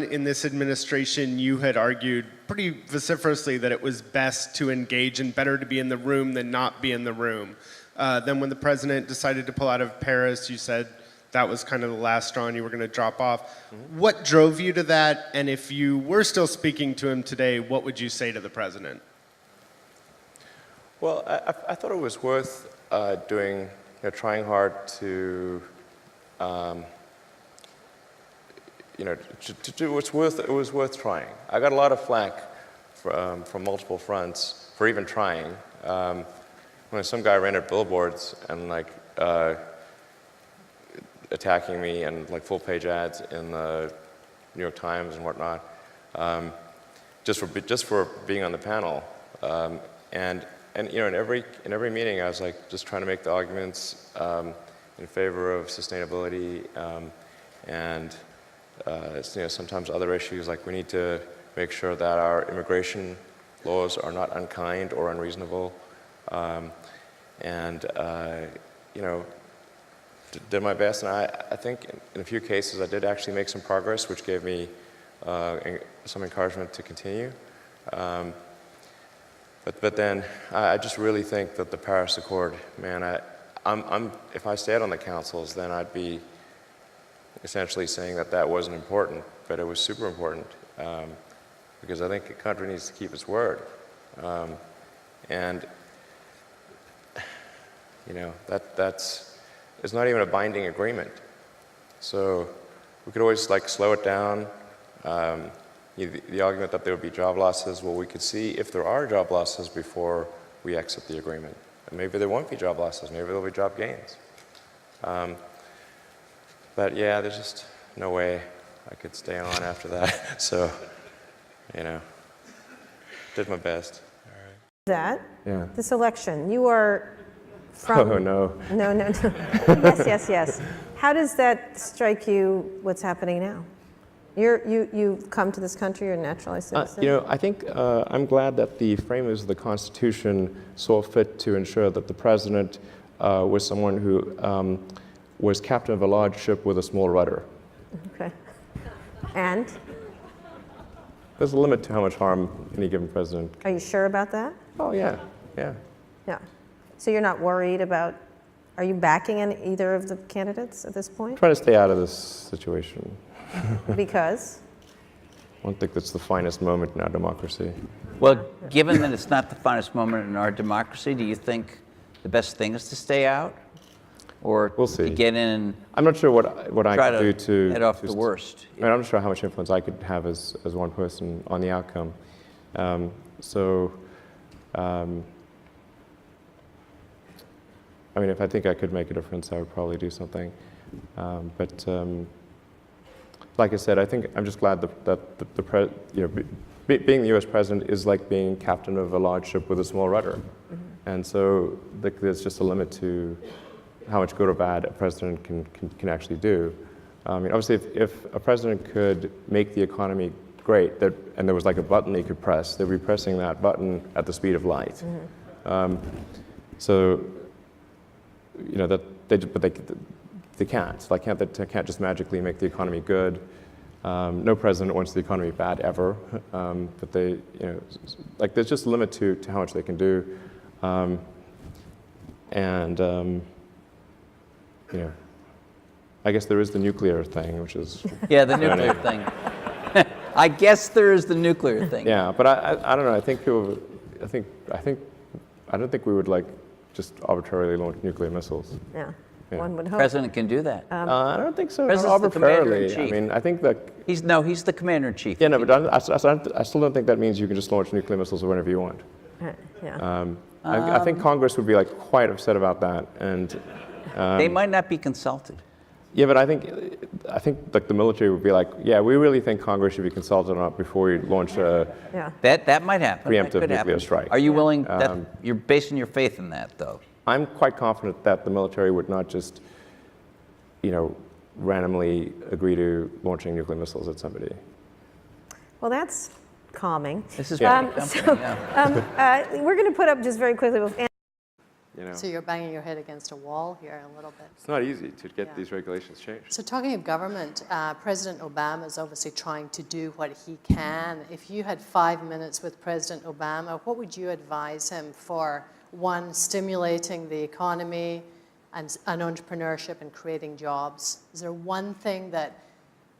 in this administration, you had argued pretty vociferously that it was best to engage and better to be in the room than not be in the room. Then when the president decided to pull out of Paris, you said that was kind of the last straw and you were going to drop off. Mm-hmm. What drove you to that? And if you were still speaking to him today, what would you say to the president? Well, I thought it was worth trying hard to, to do what's worth. It was worth trying. I got a lot of flack from multiple fronts for even trying. When some guy ran at billboards and attacking me and full-page ads in the New York Times and whatnot, just for being on the panel, and in every meeting I was just trying to make the arguments in favor of sustainability and sometimes other issues we need to make sure that our immigration laws are not unkind or unreasonable, did my best, and I think in a few cases I did actually make some progress, which gave me some encouragement to continue. But then I just really think that the Paris Accord, man, if I stayed on the councils, then I'd be essentially saying that wasn't important, but it was super important, because I think a country needs to keep its word, and it's not even a binding agreement. So we could always slow it down. The argument that there would be job losses, well, we could see if there are job losses before we exit the agreement. And maybe there won't be job losses, maybe there'll be job gains. But yeah, there's just no way I could stay on after that. So, did my best. All right. Yeah. This election, you are from... Oh, no. No. Yes. How does that strike you, what's happening now? You've come to this country, you're a naturalized citizen? I think I'm glad that the framers of the Constitution saw fit to ensure that the president was someone who was captain of a large ship with a small rudder. Okay. And? There's a limit to how much harm any given president. Are you sure about that? Oh, yeah. Yeah. So you're not worried about, are you backing either of the candidates at this point? Trying to stay out of this situation. Because? I don't think that's the finest moment in our democracy. Well, given that it's not the finest moment in our democracy, do you think the best thing is to stay out? Or we'll see. To get in and I'm not sure what I could do to head off the worst. I'm not sure how much influence I could have as one person on the outcome. If I think I could make a difference, I would probably do something. Like I said, I think I'm just glad that being the U.S. president is like being captain of a large ship with a small rudder. Mm-hmm. And so there's just a limit to how much good or bad a president can actually do. Obviously, if a president could make the economy great, and there was a button they could press, they'd be pressing that button at the speed of light. Mm-hmm. They can't. They can't just magically make the economy good. No president wants the economy bad ever. But there's just a limit to how much they can do. I guess there is the nuclear thing, which is... Yeah, the nuclear thing. I guess there is the nuclear thing. Yeah, but I don't know. I don't think we would just arbitrarily launch nuclear missils. Yeah. One would hope. The president can do that. I don't think so. President's the commander-in-chief. I think that... He's the commander-in-chief. Yeah, no, but I still don't think that means you can just launch nuclear missiles whenever you want. Yeah. I think Congress would be quite upset about that, and... they might not be consulted. Yeah, but I think the military would be yeah, we really think Congress should be consulted on it before you launch a... Yeah. That might happen. Preemptive nuclear strike. Are you willing... you're basing your faith in that, though? I'm quite confident that the military would not just, randomly agree to launching nuclear missiles at somebody. Well, that's calming. This is we're going to put up just very quickly. You know, So you're banging your head against a wall here a little bit. it's not easy to get Yeah. these regulations changed. So talking of government, President Obama is obviously trying to do what he can. If you had 5 minutes with President Obama, what would you advise him for, one, stimulating the economy and entrepreneurship and creating jobs? Is there one thing that,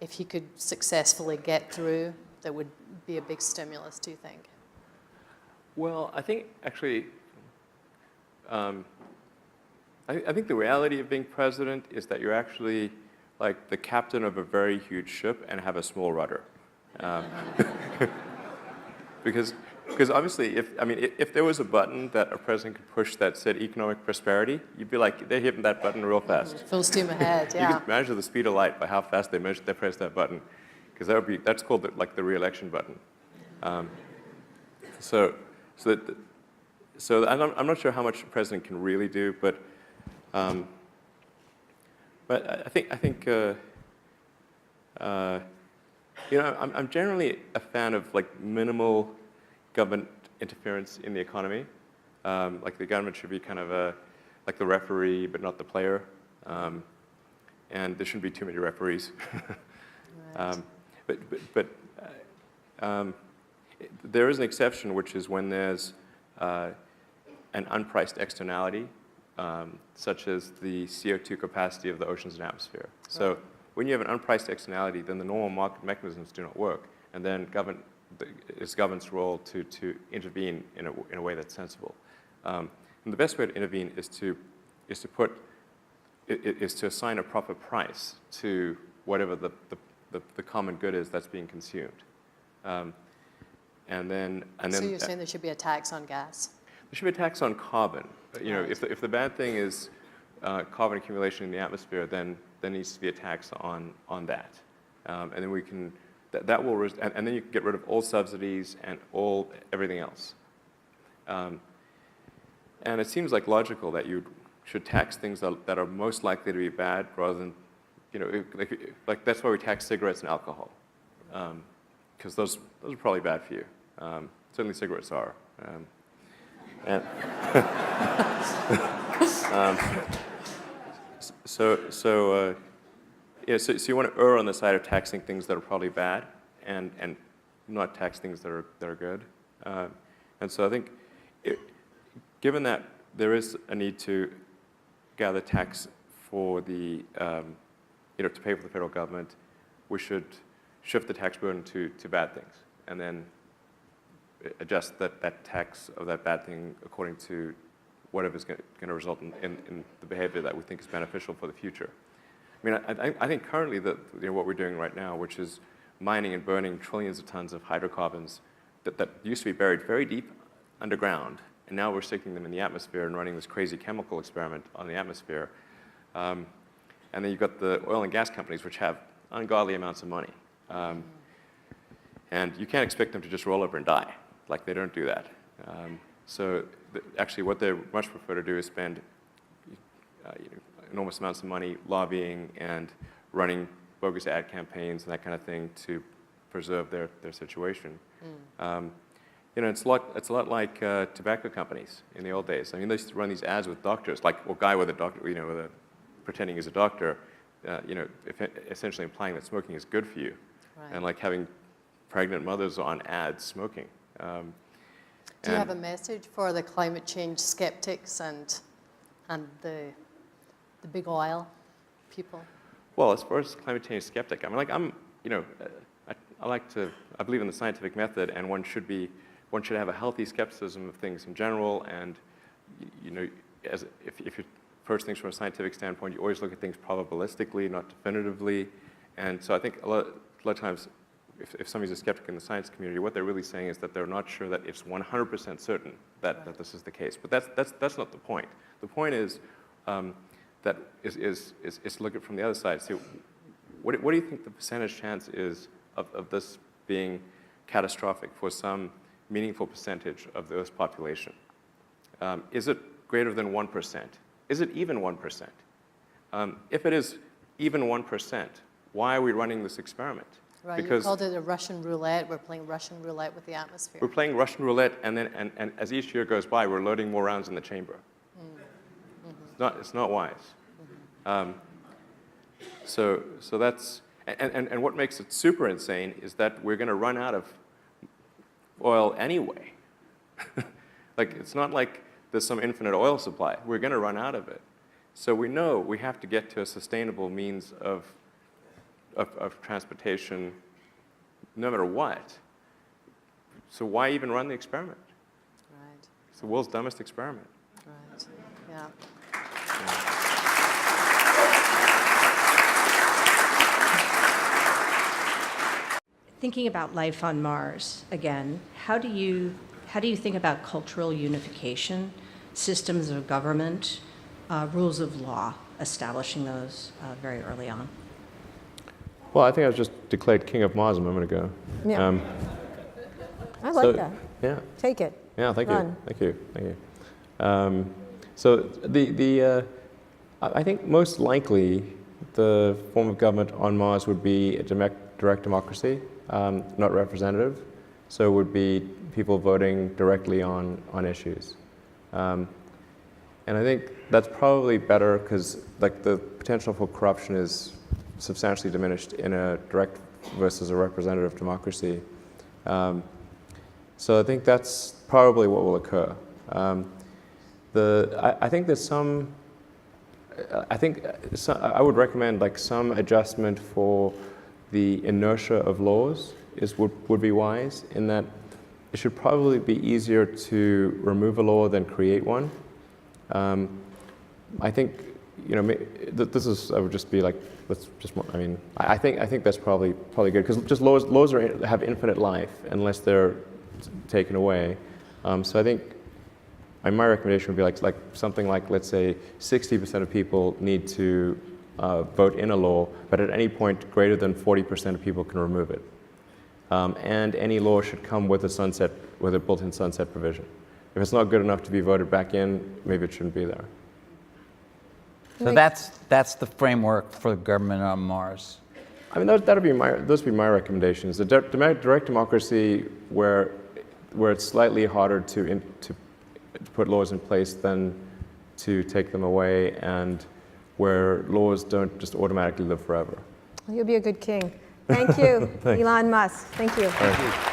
if he could successfully get through, that would be a big stimulus, do you think? Well, I think actually, I think the reality of being president is that you're actually like the captain of a very huge ship and have a small rudder. Because obviously, if there was a button that a president could push that said economic prosperity, you'd be like, they're hitting that button real fast. Full steam ahead, You yeah. could measure the speed of light by how fast they press that button, because that's called like the re-election button. So I'm not sure how much a president can really do, but I think I'm generally a fan of like minimal government interference in the economy. Like the government should be kind of like the referee, but not the player. And there shouldn't be too many referees. Right. There is an exception, which is when there's an unpriced externality, such as the CO2 capacity of the oceans and atmosphere. So when you have an unpriced externality, then the normal market mechanisms do not work, and then it's government's role to intervene in a way that's sensible. And the best way to intervene is to assign a proper price to whatever the common good is that's being consumed. And then So you're saying there should be a tax on gas? there should be a tax on carbon. You know, Right. if the bad thing is carbon accumulation in the atmosphere, then there needs to be a tax on that. And then we can, that will, and then you can get rid of all subsidies and everything else. And it seems like logical that you should tax things that are most likely to be bad rather than, you know, like that's why we tax cigarettes and alcohol. Because those are probably bad for you. Certainly cigarettes are. So you want to err on the side of taxing things that are probably bad and not tax things that are good. And so I think, given that there is a need to gather tax for to pay for the federal government, we should shift the tax burden to bad things, and then adjust that tax of that bad thing according to whatever is going to result in the behavior that we think is beneficial for the future. I mean, I think currently what we're doing right now, which is mining and burning trillions of tons of hydrocarbons that used to be buried very deep underground, and now we're sticking them in the atmosphere and running this crazy chemical experiment on the atmosphere. And then you've got the oil and gas companies, which have ungodly amounts of money. And you can't expect them to just roll over and die. Like, they don't do that. So actually what they much prefer to do is spend enormous amounts of money lobbying and running bogus ad campaigns and that kind of thing to preserve their situation. It's a lot like tobacco companies in the old days. I mean, they used to run these ads with doctors, like a guy with a doctor, pretending he's a doctor, essentially implying that smoking is good for you, Right. and like having pregnant mothers on ads smoking. Do you have a message for the climate change skeptics and the big oil people? Well, as far as climate change skeptic, I believe in the scientific method, and one should have a healthy skepticism of things in general. And if you approach things from a scientific standpoint, you always look at things probabilistically, not definitively. And so I think a lot of times, if somebody's a skeptic in the science community, what they're really saying is that they're not sure that it's 100% certain that this is the case. But that's not the point. The point is to look at it from the other side. See, what do you think the percentage chance is of this being catastrophic for some meaningful percentage of the Earth's population? Is it greater than 1%? Is it even 1%? If it is even 1%, why are we running this experiment? Right, Because you called it a Russian roulette. We're playing Russian roulette with the atmosphere. we're playing Russian roulette, and as each year goes by, we're loading more rounds in the chamber. It's not wise. So that's, and what makes it super insane is that we're going to run out of oil anyway. Like, it's not like there's some infinite oil supply. We're going to run out of it. So we know we have to get to a sustainable means of transportation no matter what. So why even run the experiment? Right, It's the world's dumbest experiment. right, yeah. Thinking about life on Mars again, how do you think about cultural unification, systems of government, rules of law, establishing those very early on? Well, I think I was just declared king of Mars a moment ago. Yeah. I like so- that. Yeah. Take it. Yeah, thank Run. you. Thank you. Thank you. So I think most likely the form of government on Mars would be a direct democracy, not representative. So it would be people voting directly on issues. And I think that's probably better because like the potential for corruption is substantially diminished in a direct versus a representative democracy. So I think that's probably what will occur. I think there's I would recommend like some adjustment for the inertia of laws would be wise in that it should probably be easier to remove a law than create one. I think, I would just be like, I think that's probably good because just laws have infinite life unless they're taken away. So I think my recommendation would be like something like, let's say 60% of people need to vote in a law, but at any point greater than 40% of people can remove it. And any law should come with a built-in sunset provision. If it's not good enough to be voted back in, maybe it shouldn't be there. So that's the framework for the government on Mars. I mean, those would be my recommendations. The direct democracy where it's slightly harder to put laws in place than to take them away, and where laws don't just automatically live forever. You'll be a good king. Thank you, Elon Musk. Thank you. All right.